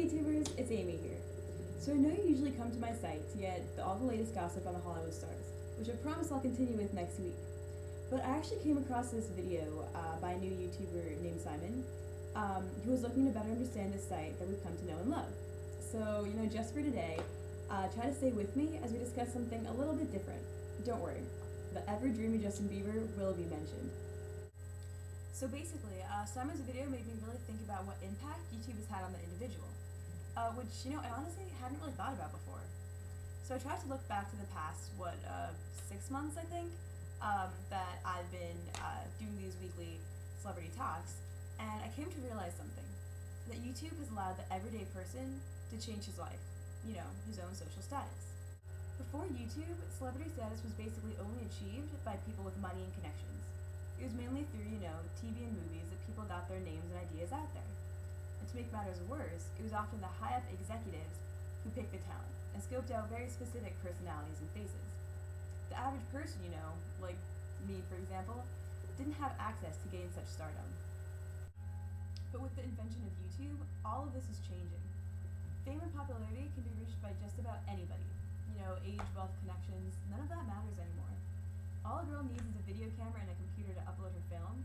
YouTubers, it's Amy here. So I know you usually come to my site to get all the latest gossip on the Hollywood stars, which I promise I'll continue with next week. But I actually came across this video by a new YouTuber named Simon, who was looking to better understand this site that we've come to know and love. So, just for today, try to stay with me as we discuss something a little bit different. Don't worry, the ever-dreamy Justin Bieber will be mentioned. So basically, Simon's video made me really think about what impact YouTube has had on the individual, which, I honestly hadn't really thought about before. So I tried to look back to the past, 6 months, I think, that I've been doing these weekly celebrity talks, and I came to realize something, that YouTube has allowed the everyday person to change his life, his own social status. Before YouTube, celebrity status was basically only achieved by people with money and connections. It was mainly through, TV and movies that people got their names and ideas out there. And to make matters worse, it was often the high-up executives who picked the talent and scoped out very specific personalities and faces. The average person, like me for example, didn't have access to gain such stardom. But with the invention of YouTube, all of this is changing. Fame and popularity can be reached by just about anybody. Age, wealth, connections, none of that matters anymore. All a girl needs is a video camera and a computer to upload her film,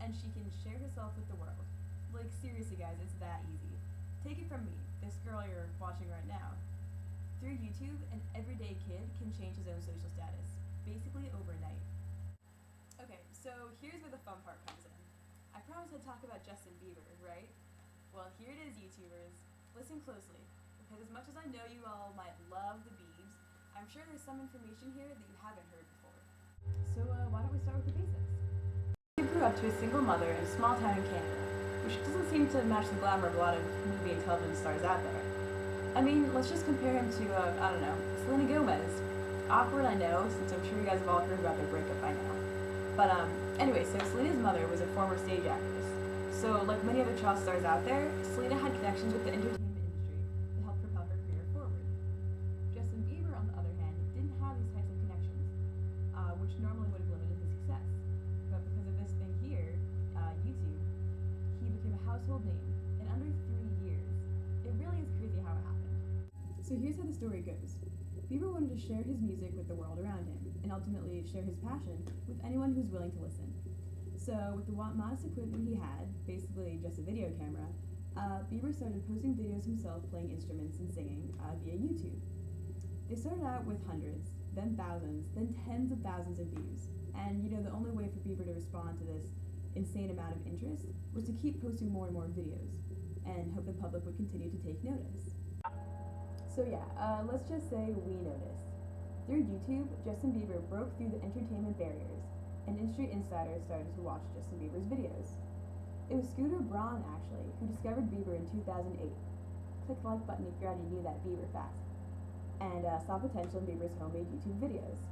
and she can share herself with the world. Like, seriously guys, it's that easy. Take it from me, this girl you're watching right now. Through YouTube, an everyday kid can change his own social status, basically overnight. Okay, so here's where the fun part comes in. I promised I'd talk about Justin Bieber, right? Well, here it is, YouTubers. Listen closely, because as much as I know you all might love the Biebs, I'm sure there's some information here that you haven't heard before. So why don't we start with the basics? He grew up to a single mother in a small town in Canada, which doesn't seem to match the glamour of a lot of movie and television stars out there. I mean, let's just compare him to, Selena Gomez. Awkward, I know, since I'm sure you guys have all heard about their breakup by now. But anyway, so Selena's mother was a former stage actress. So like many other child stars out there, Selena had connections with the entertainment industry to help propel her career forward. Justin Bieber, on the other hand, didn't have these types of connections, which normally would have limited his success. But because of this thing here, YouTube, he became a household name in under 3 years. It really is crazy how it happened. So here's how the story goes. Bieber wanted to share his music with the world around him, and ultimately share his passion with anyone who's willing to listen. So with the modest equipment he had, basically just a video camera, Bieber started posting videos himself playing instruments and singing via YouTube. They started out with hundreds, then thousands, then tens of thousands of views. And the only way for Bieber to respond to this insane amount of interest was to keep posting more and more videos, and hope the public would continue to take notice. So yeah, let's just say we noticed. Through YouTube, Justin Bieber broke through the entertainment barriers, and industry insiders started to watch Justin Bieber's videos. It was Scooter Braun, actually, who discovered Bieber in 2008. Click the like button if you already knew that Bieber fact. And saw potential in Bieber's homemade YouTube videos.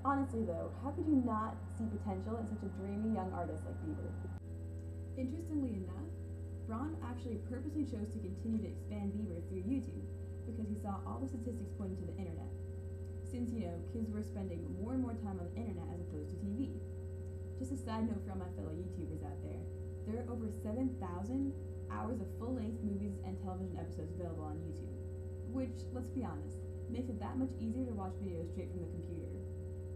Honestly though, how could you not see potential in such a dreamy young artist like Bieber? Interestingly enough, Braun actually purposely chose to continue to expand Bieber through YouTube because he saw all the statistics pointing to the internet. Since, kids were spending more and more time on the internet as opposed to TV. Just a side note for all my fellow YouTubers out there, there are over 7,000 hours of full-length movies and television episodes available on YouTube, which, let's be honest, makes it that much easier to watch videos straight from the computer,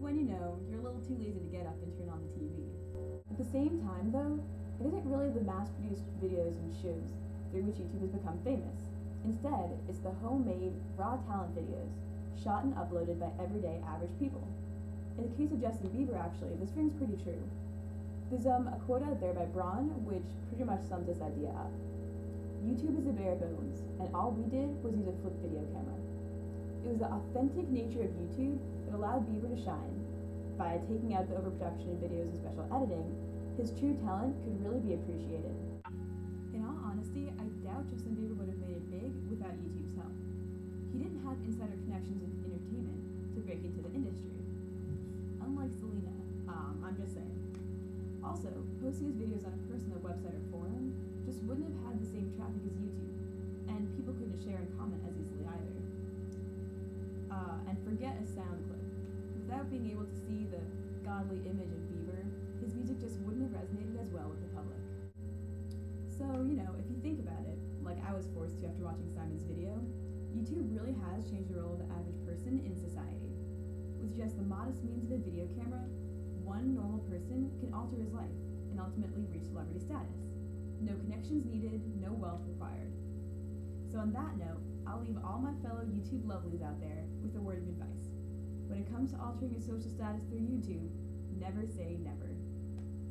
when you're a little too lazy to get up and turn on the TV. At the same time though, it isn't really the mass-produced videos and shows through which YouTube has become famous. Instead, it's the homemade, raw talent videos, shot and uploaded by everyday average people. In the case of Justin Bieber actually, this rings pretty true. There's a quote out there by Braun which pretty much sums this idea up. YouTube is a bare bones, and all we did was use a flip video camera. It was the authentic nature of YouTube that allowed Bieber to shine. By taking out the overproduction in videos and special editing, his true talent could really be appreciated. In all honesty, I doubt Justin Bieber would have made it big without YouTube's help. He didn't have insider connections in entertainment to break into the industry. Unlike Selena, I'm just saying. Also, posting his videos on a personal website or forum just wouldn't have had the same traffic as YouTube, and people couldn't share and comment as easily either. And forget a sound clip. Without being able to see the godly image of Bieber, his music just wouldn't have resonated as well with the public. So, if you think about it, like I was was forced to after watching Simon's video, YouTube really has changed the role of the average person in society. With just the modest means of a video camera, one normal person can alter his life and ultimately reach celebrity status. No connections needed, no wealth required. So on that note, I'll leave all my fellow YouTube lovelies out there with a word of advice. When it comes to altering your social status through YouTube, never say never.